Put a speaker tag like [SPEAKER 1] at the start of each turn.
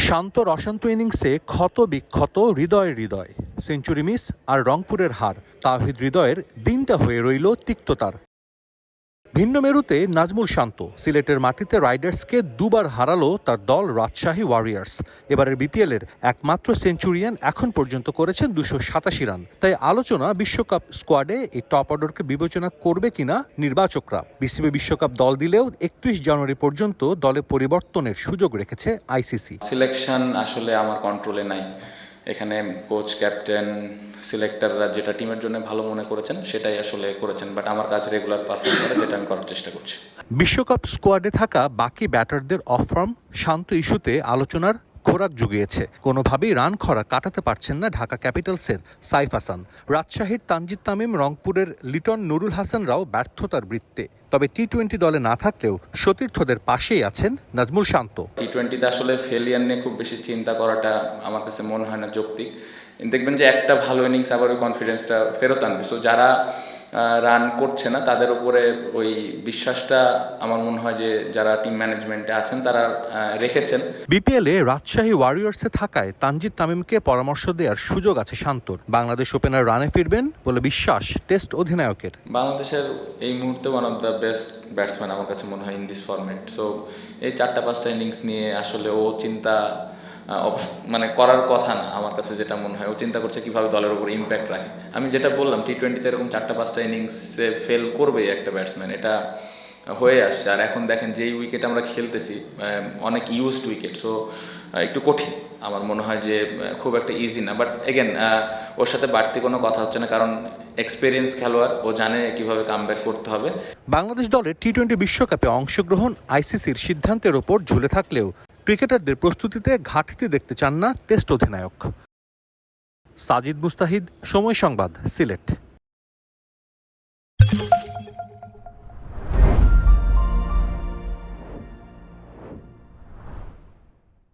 [SPEAKER 1] শান্তর অশান্ত ইনিংসে ক্ষত বিক্ষত হৃদয় সেঞ্চুরি মিস আর রংপুরের হার। তাওহিদ হৃদয়ের দিনটা হয়ে রইল তিক্ততার। ভিন্ন মেরুতে নাজমুল শান্ত সিলেটের মাটিতে রাইডার্সকে দুবার হারালো তার দল রাজশাহী ওয়ারিয়ার্স। এবারের বিপিএলের একমাত্র সেঞ্চুরিয়ান এখন পর্যন্ত করেছেন 287 রান। তাই আলোচনা বিশ্বকাপ স্কোয়াডে এই টপ অর্ডারকে বিবেচনা করবে কিনা নির্বাচকরা। বিসিবি বিশ্বকাপ দল দিলেও 31 জানুয়ারি পর্যন্ত দলে পরিবর্তনের সুযোগ রেখেছে আইসিসি।
[SPEAKER 2] সিলেকশন আসলে আমার কন্ট্রোলে নাই। এখানে কোচ, ক্যাপ্টেন, সিলেক্টররা যেটা টিমের জন্য ভালো মনে করেছেন সেটাই আসলে করেছেন, বাট আমার কাজ রেগুলার পারফর্ম করা, যেটা আমি করার চেষ্টা করছি।
[SPEAKER 1] বিশ্বকাপ স্কোয়াডে থাকা বাকি ব্যাটারদের অফ ফর্ম শান্ত ইস্যুতে আলোচনার খোরাক জুগিয়েছে। কোনোভাবেই রান খরা কাটাতে পারছেন না ঢাকা ক্যাপিটালসের সাইফ হাসান। রাজশাহীর তানজিদ তামিম, রংপুরের লিটন নুরুল হাসানরাও ব্যর্থতার বৃত্তে। তবে টি-20 দলে না থাকলেও সতীর্থদের পাশেই আছেন নাজমুল শান্ত।
[SPEAKER 2] টি-20তে আসলে ফেলিয়ার নিয়ে খুব বেশি চিন্তা করাটা আমার কাছে মনে হয় না যৌক্তিক। দেখবেন যে একটা ভালো ইনিংস আবার ওই কনফিডেন্সটা ফেরত আনবে। সো যারা রান করছে না তাদের উপরে ওই বিশ্বাসটা আমার মনে হয় যে যারা টিম ম্যানেজমেন্টে আছেন তারা রেখেছেন।
[SPEAKER 1] বিপিএলে রাজশাহী ওয়ারিয়র্সে থাকায় তানজিদ তামিমকে পরামর্শ দেওয়ার সুযোগ আছে শান্তর। বাংলাদেশ ওপেনার রানে ফিরবেন বলে বিশ্বাস টেস্ট অধিনায়কের।
[SPEAKER 2] বাংলাদেশের এই মুহূর্তে one of the best batsman আমার কাছে মনে হয় ইন দিস ফরম্যাট। সো এই 4-5টা ইনিংস নিয়ে আসলে ও চিন্তা করার কথা না। আমার কাছে যেটা মনে হয় ও চিন্তা করছে কিভাবে দলের উপর ইম্প্যাক্ট রাখে। আমি যেটা বললাম, টি-20তে এরকম 4-5টা ইনিংসে ফেল করবে একটা ব্যাটসম্যান, এটা হয়ে আসছে। আর এখন দেখেন যেই উইকেট আমরা খেলতেছি অনেক ইউজড উইকেট, সো একটু কঠিন। আমার মনে হয় যে খুব একটা ইজি না, বাট এগেন ওর সাথে বাড়তি কোনো কথা হচ্ছে না, কারণ এক্সপেরিয়েন্স খেলোয়াড়, ও জানে কিভাবে কামব্যাক করতে হবে।
[SPEAKER 1] বাংলাদেশ দলের টি-20 বিশ্বকাপে অংশগ্রহণ আইসিসির সিদ্ধান্তের ওপর ঝুলে থাকলেও ক্রিকেটারদের প্রস্তুতিতে ঘাটতি দেখতে চান না টেস্ট অধিনায়ক। সাজিদ মুস্তাহিদ, সময় সংবাদ, সিলেট।